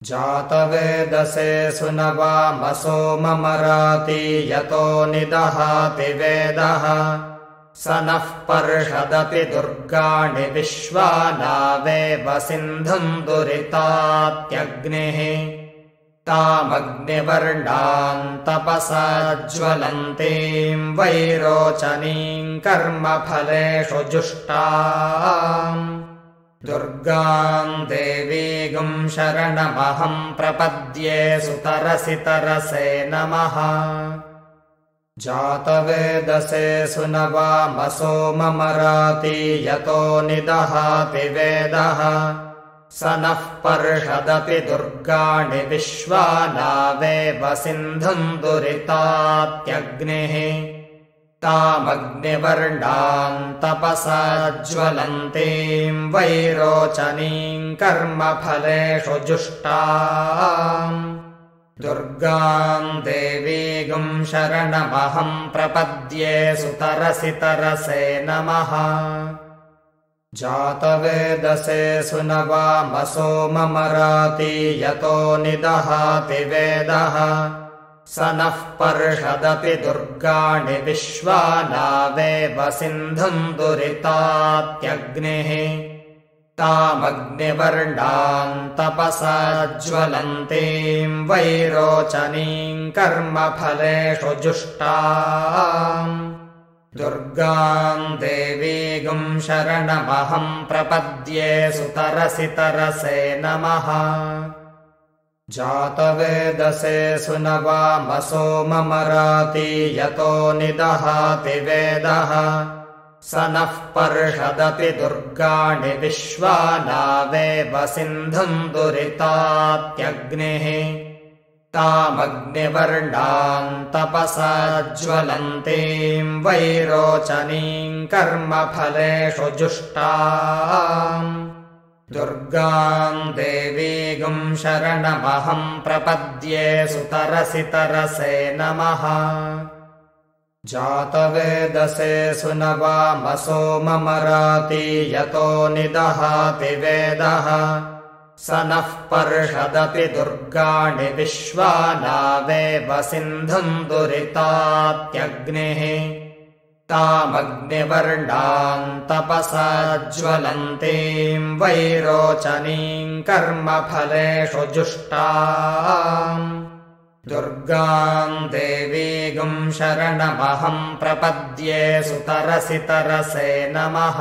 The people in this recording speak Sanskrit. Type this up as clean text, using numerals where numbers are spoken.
जातवेदसे सुनवामसो ममराति यतो निदहाति वेदः स नः पर्षदपि दुर्गाणि विश्वानावेव सिन्धुम् दुरितात्यग्निः तामग्निवर्णाम् तपसा ज्वलन्तीम् वैरोचनीम् कर्मफलेषु जुष्टाम् दुर्गाम् देवीगुम् शरणमहम् प्रपद्ये सुतरसि तरसे नमः जातवेदसे सुनवामसो ममराति यतो निदहाति वेदः स नः पर्षदपि दुर्गाणि विश्वानावेव सिन्धुम् दुरितात्यग्निः तामग्निवर्णाम् तपसा ज्वलन्तीम् वैरोचनीम् कर्मफलेषु जुष्टाम् दुर्गाम् देवीगुम् शरणमहम् प्रपद्ये सुतरसि तरसे नमः जातवेदसे सुनवामसो ममराति यतो निदहाति वेदः स नः पर्षदपि दुर्गाणि विश्वानावेव सिन्धुम् दुरितात्यग्निः तामग्निवर्णाम् तपसा ज्वलन्तीम् वैरोचनीम् कर्मफलेषु जुष्टाम् दुर्गाम् देवीगुम् शरणमहम् प्रपद्ये सुतरसि तरसे नमः जातवेदसे सुनवामसो ममराति यतो निदहाति वेदः स नः पर्षदपि दुर्गाणि विश्वानावेव सिन्धुम् दुरितात्यग्निः तामग्निवर्णाम् तपसा ज्वलन्तीम् वैरोचनीम् कर्मफलेषु जुष्टाम् दुर्गाम् देवीगुम् शरणमहम् प्रपद्ये सुतरसि तरसे नमः जातवेदसे सुनवामसो ममराति यतो निदहाति वेदः स नः पर्षदपि दुर्गाणि विश्वानावेव सिन्धुम् दुरितात्यग्निः तामग्निवर्णाम् तपसा ज्वलन्तीम् वैरोचनीम् कर्मफलेषु जुष्टाम् दुर्गाम् देवीगुम् शरणमहम् प्रपद्ये सुतरसि तरसे नमः।